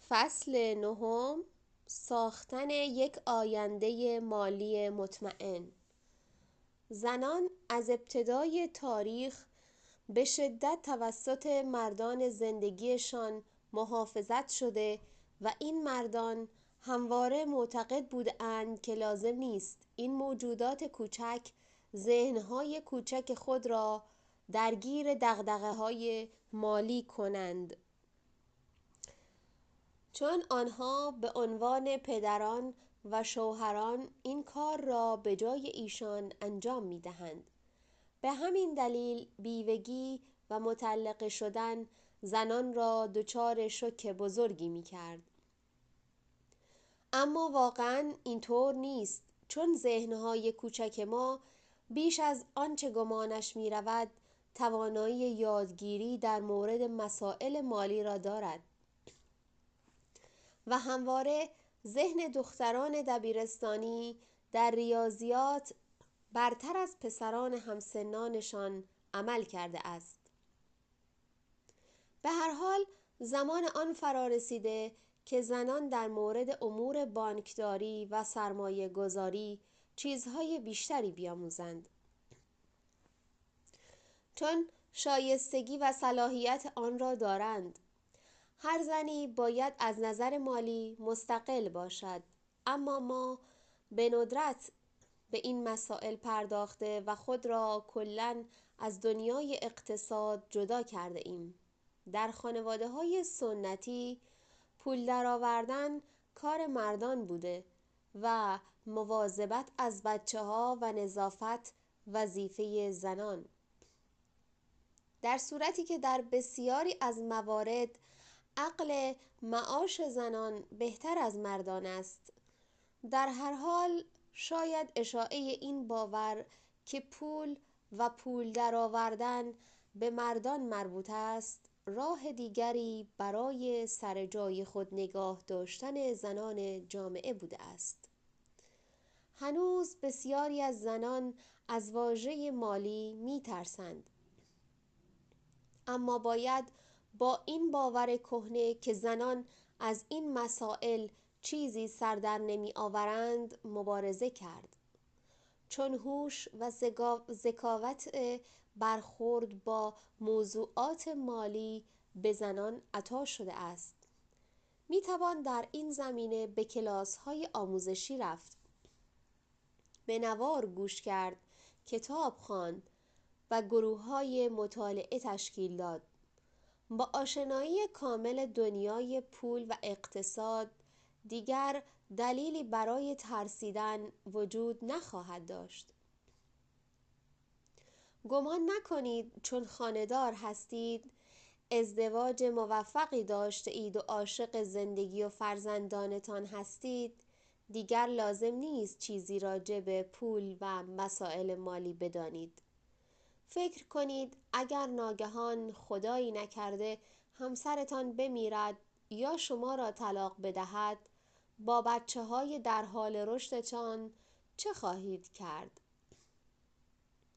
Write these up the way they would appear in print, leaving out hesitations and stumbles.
فصل نهم، ساختن یک آینده مالی مطمئن. زنان از ابتدای تاریخ به شدت توسط مردان زندگیشان محافظت شده و این مردان همواره معتقد بودند که لازم نیست این موجودات کوچک ذهنهای کوچک خود را درگیر دغدغه‌های مالی کنند، چون آنها به عنوان پدران و شوهران این کار را به جای ایشان انجام می دهند. به همین دلیل بیوگی و مطلقه شدن زنان را دچار شوک بزرگی می کرد. اما واقعاً اینطور نیست، چون ذهنهای کوچک ما بیش از آنچه گمانش می رود توانایی یادگیری در مورد مسائل مالی را دارد و همواره ذهن دختران دبیرستانی در ریاضیات برتر از پسران همسنانشان عمل کرده است. به هر حال زمان آن فرا رسیده که زنان در مورد امور بانکداری و سرمایه گذاری چیزهای بیشتری بیاموزند، چون شایستگی و صلاحیت آن را دارند. هر زنی باید از نظر مالی مستقل باشد، اما ما به ندرت به این مسائل پرداخته و خود را کلاً از دنیای اقتصاد جدا کرده ایم. در خانواده‌های سنتی پول درآوردن کار مردان بوده و مواظبت از بچه‌ها و نظافت وظیفه زنان، در صورتی که در بسیاری از موارد عقل معاش زنان بهتر از مردان است. در هر حال شاید اشاعه این باور که پول و پول درآوردن به مردان مربوط است راه دیگری برای سر جای خود نگاه داشتن زنان جامعه بوده است. هنوز بسیاری از زنان از واژه مالی می ترسند، اما باید با این باور کهنه که زنان از این مسائل چیزی سر در نمی آورند مبارزه کرد، چون هوش و ذکاوت برخورد با موضوعات مالی به زنان عطا شده است. می توان در این زمینه به کلاس‌های آموزشی رفت، به نوار گوش کرد، کتاب خواند و گروه‌های مطالعه تشکیل داد. با آشنایی کامل دنیای پول و اقتصاد دیگر دلیلی برای ترسیدن وجود نخواهد داشت. گمان نکنید چون خانه‌دار هستید، ازدواج موفقی داشته اید و عاشق زندگی و فرزندانتان هستید، دیگر لازم نیست چیزی راجع به پول و مسائل مالی بدانید. فکر کنید اگر ناگهان خدایی نکرده همسرتان بمیرد یا شما را طلاق بدهد، با بچه‌های در حال رشدتان چه خواهید کرد؟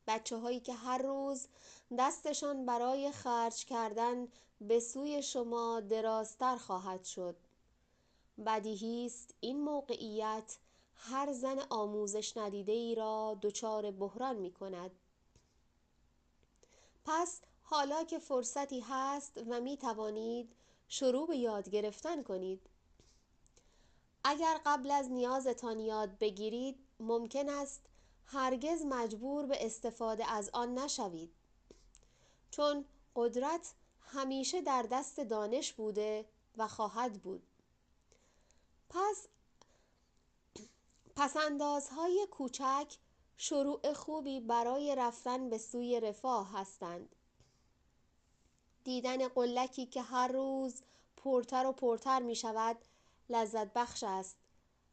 بچه‌هایی که هر روز دستشان برای خرج کردن به سوی شما درازتر خواهد شد. بدیهی است این موقعیت هر زن آموزش ندیده‌ای را دچار بحران می‌کند. پس حالا که فرصتی هست و می توانید شروع به یاد گرفتن کنید. اگر قبل از نیازتان یاد بگیرید ممکن است هرگز مجبور به استفاده از آن نشوید، چون قدرت همیشه در دست دانش بوده و خواهد بود. پس‌اندازهای کوچک شروع خوبی برای رفتن به سوی رفاه هستند. دیدن قلکی که هر روز پرتر و پرتر می شود لذت بخش است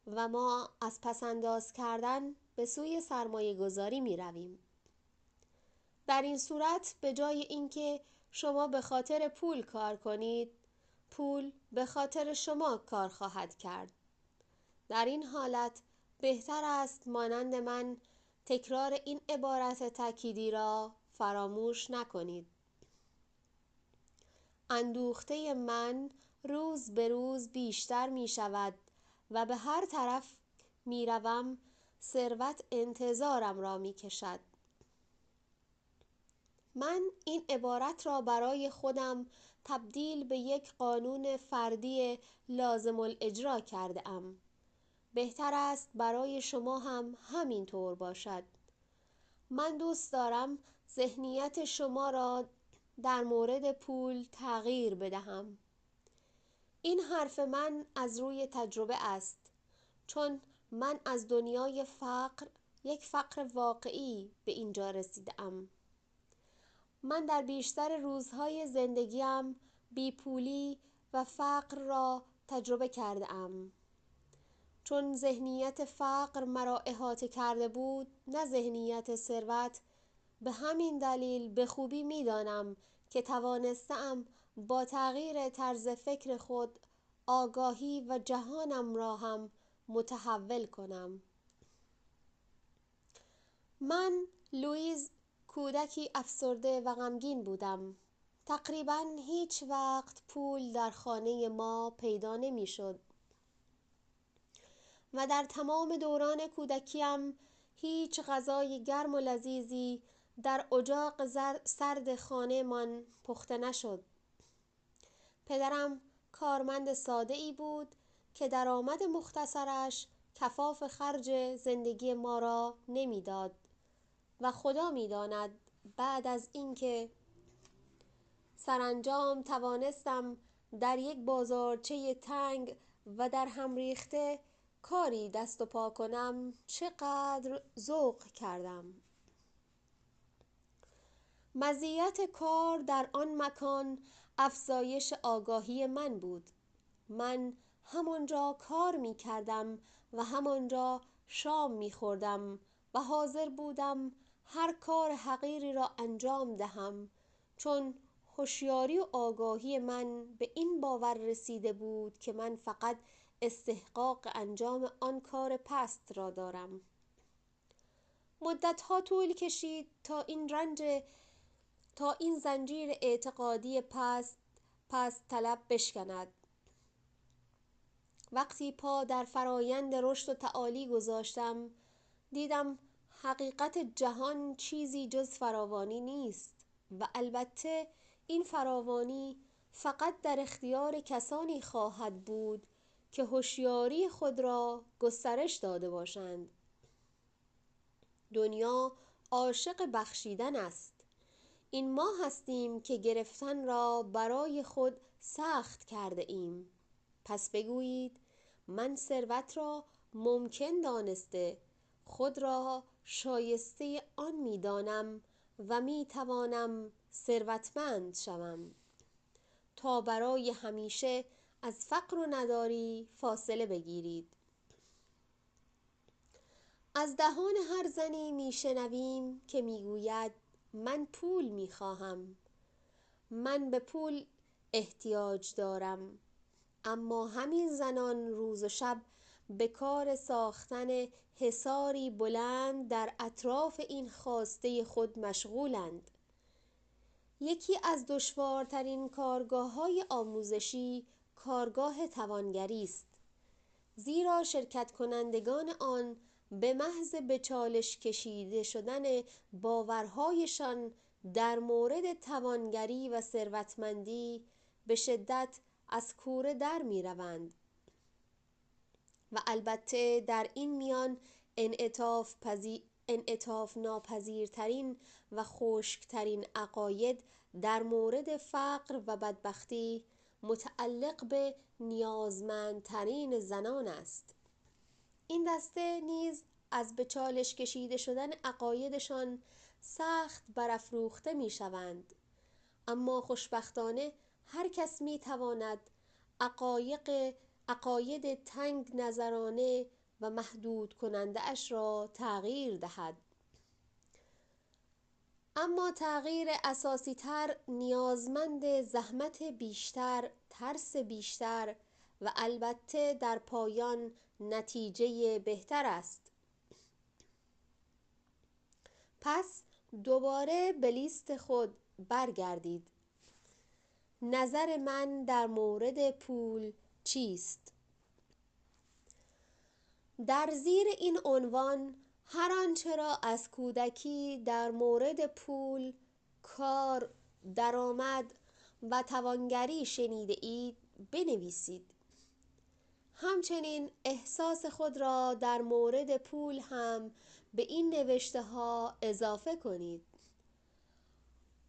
و ما از پس‌انداز کردن به سوی سرمایه گذاری می رویم. در این صورت به جای اینکه شما به خاطر پول کار کنید، پول به خاطر شما کار خواهد کرد. در این حالت بهتر است مانند من تکرار این عبارت تأکیدی را فراموش نکنید: اندوخته من روز به روز بیشتر می شود و به هر طرف می روم ثروت انتظارم را می کشد. من این عبارت را برای خودم تبدیل به یک قانون فردی لازم الاجرا کرده ام. بهتر است برای شما هم همین طور باشد. من دوست دارم ذهنیت شما را در مورد پول تغییر بدهم. این حرف من از روی تجربه است، چون من از دنیای فقر، یک فقر واقعی، به اینجا رسیدم. من در بیشتر روزهای زندگیم بیپولی و فقر را تجربه کرده ام. چون ذهنیت فقر مرا احاطه کرده بود، نه ذهنیت ثروت، به همین دلیل به خوبی می‌دانم که توانستم با تغییر طرز فکر خود آگاهی و جهانم را هم متحول کنم. من لوئیز کودکی افسرده و غمگین بودم. تقریباً هیچ وقت پول در خانه ما پیدا نمی‌شد و در تمام دوران کودکیم هیچ غذای گرم و لذیذی در اجاق سرد خانه‌مان پخته نشد. پدرم کارمند ساده‌ای بود که درآمد مختصرش کفاف خرج زندگی ما را نمی‌داد و خدا می‌داند بعد از اینکه سرانجام توانستم در یک بازارچه تنگ و در هم ریخته کاری دست و پا کنم چقدر ذوق کردم. مزیت کار در آن مکان افزایش آگاهی من بود. من همانجا کار می کردم و همانجا شام می خوردم و حاضر بودم هر کار حقیری را انجام دهم، چون هوشیاری و آگاهی من به این باور رسیده بود که من فقط استحقاق انجام آن کار پست را دارم. مدتها طول کشید تا این زنجیر اعتقادی پست طلب بشکند. وقتی پا در فرایند رشد و تعالی گذاشتم، دیدم حقیقت جهان چیزی جز فراوانی نیست و البته این فراوانی فقط در اختیار کسانی خواهد بود که هوشیاری خود را گسترش داده باشند. دنیا عاشق بخشیدن است. این ما هستیم که گرفتن را برای خود سخت کرده ایم. پس بگویید من ثروت را ممکن دانسته خود را شایسته آن می دانم و می توانم ثروتمند شوم تا برای همیشه از فقر و نداری فاصله بگیرید. از دهان هر زنی می شنویم که می گوید من پول می خواهم، من به پول احتیاج دارم، اما همین زنان روز و شب به کار ساختن حصاری بلند در اطراف این خواسته خود مشغولند. یکی از دشوارترین کارگاه‌های آموزشی کارگاه توانگری است، زیرا شرکت کنندگان آن به محض به چالش کشیده شدن باورهایشان در مورد توانگری و ثروتمندی به شدت از کوره در می روند و البته در این میان انعطاف ناپذیرترین و خشکترین عقاید در مورد فقر و بدبختی متعلق به نیازمندترین زنان است. این دسته نیز از به چالش کشیده شدن عقایدشان سخت برافروخته می شوند، اما خوشبختانه هر کس می تواند عقاید تنگ نظرانه و محدود کننده اش را تغییر دهد. اما تغییر اساسی تر نیازمند زحمت بیشتر، ترس بیشتر و البته در پایان نتیجه بهتر است. پس دوباره به لیست خود برگردید. نظر من در مورد پول چیست؟ در زیر این عنوان هر آنچه را از کودکی در مورد پول، کار، درآمد و توانگری شنیده اید بنویسید. همچنین احساس خود را در مورد پول هم به این نوشته ها اضافه کنید.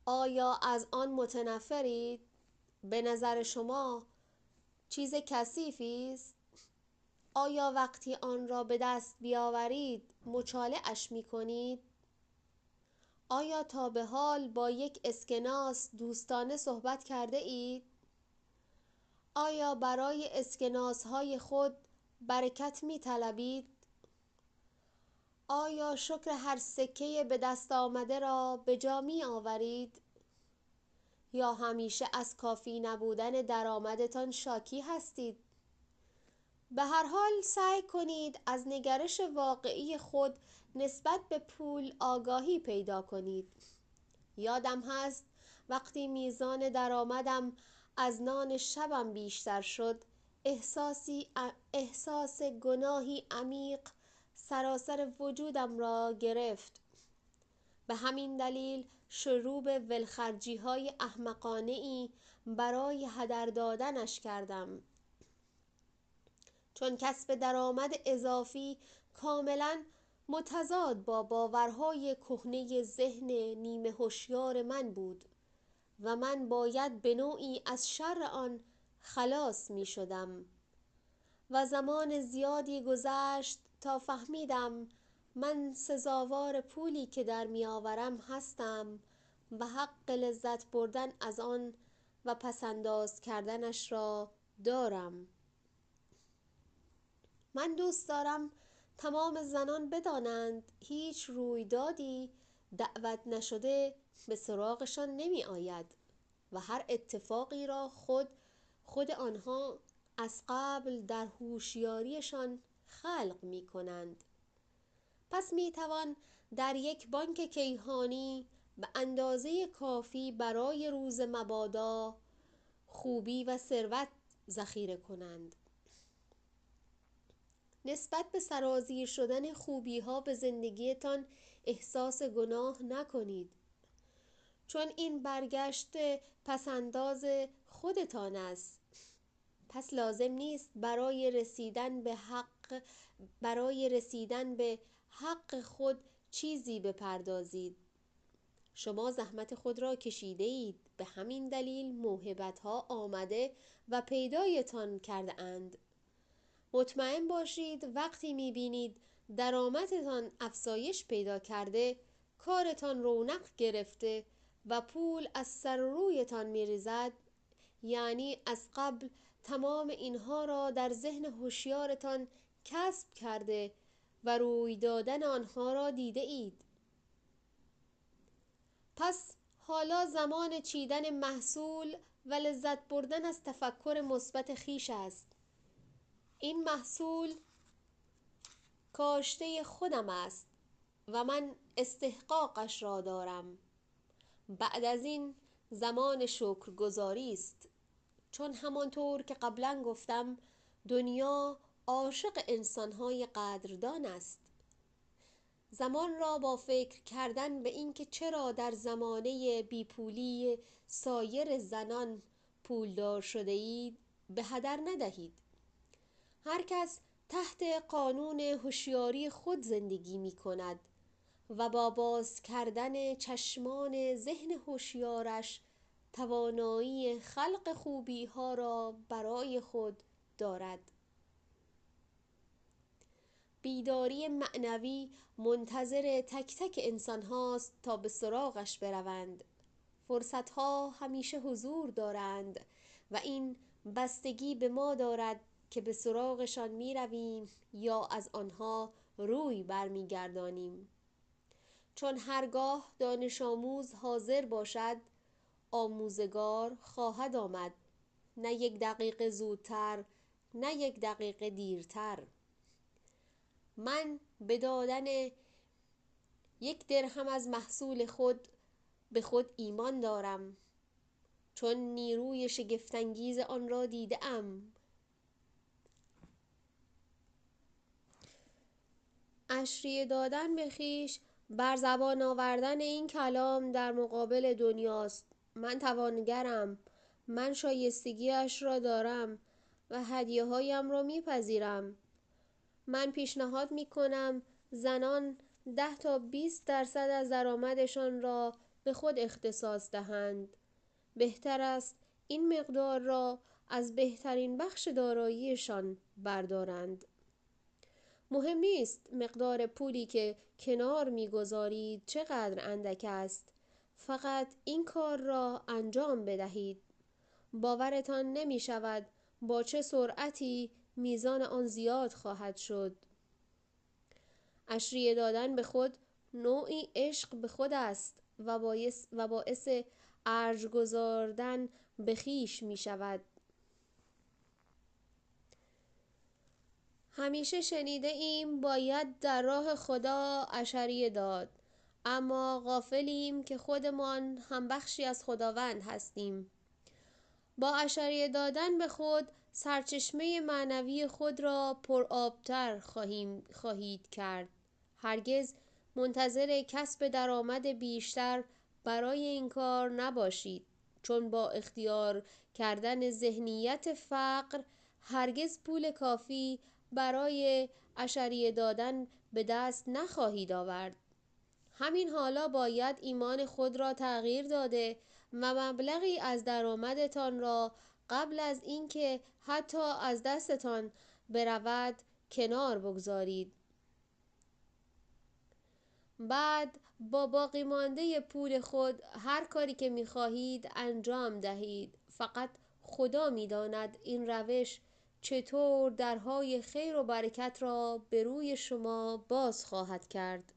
آیا از آن متنفرید؟ به نظر شما چیز کثیفی است؟ آیا وقتی آن را به دست بیاورید مچاله‌اش می کنید؟ آیا تا به حال با یک اسکناس دوستانه صحبت کرده اید؟ آیا برای اسکناس های خود برکت می طلبید؟ آیا شکر هر سکه به دست آمده را به جا می آورید؟ یا همیشه از کافی نبودن درآمدتان شاکی هستید؟ به هر حال سعی کنید از نگرش واقعی خود نسبت به پول آگاهی پیدا کنید. یادم هست وقتی میزان درآمدم از نان شبم بیشتر شد، احساس گناهی عمیق سراسر وجودم را گرفت. به همین دلیل شروع به ولخرجی های احمقانه ای برای هدر دادنش کردم. چون کسب درآمد اضافی کاملا متضاد با باورهای کهنه ذهن نیمه هوشیار من بود و من باید به نوعی از شر آن خلاص می شدم و زمان زیادی گذشت تا فهمیدم من سزاوار پولی که در می آورم هستم و حق لذت بردن از آن و پسنداز کردنش را دارم. من دوست دارم تمام زنان بدانند هیچ رویدادی دعوت نشده به سراغشان نمی آید و هر اتفاقی را خود آنها از قبل در هوشیاریشان خلق می کنند. پس می توان در یک بانک کیهانی به اندازه کافی برای روز مبادا خوبی و ثروت ذخیره کنند. نسبت به سرازیر شدن خوبی ها به زندگیتان احساس گناه نکنید، چون این برگشت پسنداز خودتان است. پس لازم نیست برای رسیدن به حق خود چیزی بپردازید. شما زحمت خود را کشیده اید، به همین دلیل موهبت ها آمده و پیدایتان کرده اند. مطمئن باشید وقتی می‌بینید درآمدتان افزایش پیدا کرده، کارتان رونق گرفته و پول از سر و رویتان می‌ریزد، یعنی از قبل تمام اینها را در ذهن هوشیارتان کسب کرده و روی دادن آنها را دیده اید. پس حالا زمان چیدن محصول و لذت بردن از تفکر مثبت خویش است. این محصول کاشته خودم است و من استحقاقش را دارم. بعد از این زمان شکرگزاری است، چون همانطور که قبلا گفتم دنیا عاشق انسانهای قدردان است. زمان را با فکر کردن به اینکه چرا در زمانه بیپولی سایر زنان پولدار شده اید به هدر ندهید. هر کس تحت قانون هوشیاری خود زندگی می کند و با باز کردن چشمان ذهن هوشیارش توانایی خلق خوبی ها را برای خود دارد. بیداری معنوی منتظر تک تک انسان هاست تا به سراغش بروند. فرصت ها همیشه حضور دارند و این بستگی به ما دارد که به سراغشان می رویم یا از آنها روی برمیگردانیم. چون هرگاه دانش آموز حاضر باشد، آموزگار خواهد آمد، نه یک دقیقه زودتر، نه یک دقیقه دیرتر. من به دادن 1 درهم از محصول خود به خود ایمان دارم، چون نیروی شگفت‌انگیز آن را دیده‌ام. اشریه دادن به خویش بر زبان آوردن این کلام در مقابل دنیاست. من توانگرم، من شایستگی‌اش را دارم و هدیه‌هایم را می‌پذیرم. من پیشنهاد می‌کنم زنان 10 تا 20% از درآمدشان را به خود اختصاص دهند. بهتر است این مقدار را از بهترین بخش داراییشان بردارند. مهم نیست مقدار پولی که کنار می‌گذارید چقدر اندک است. فقط این کار را انجام بدهید. باورتان نمی‌شود با چه سرعتی میزان آن زیاد خواهد شد. اشریه دادن به خود نوعی عشق به خود است و باعث ارج گذاردن به خویش می شود. همیشه شنیده ایم باید در راه خدا اشریه داد، اما غافلیم که خودمان هم بخشی از خداوند هستیم. با اشریه دادن به خود سرچشمه معنوی خود را پرآبتر خواهید کرد. هرگز منتظر کسب درآمد بیشتر برای این کار نباشید، چون با اختیار کردن ذهنیت فقر هرگز پول کافی برای اشریه دادن به دست نخواهید آورد. همین حالا باید ایمان خود را تغییر داده و مبلغی از درآمدتان را قبل از اینکه حتی از دستتان برود کنار بگذارید. بعد با باقی مانده پول خود هر کاری که می‌خواهید انجام دهید. فقط خدا می‌داند این روش چطور درهای خیر و برکت را به روی شما باز خواهد کرد.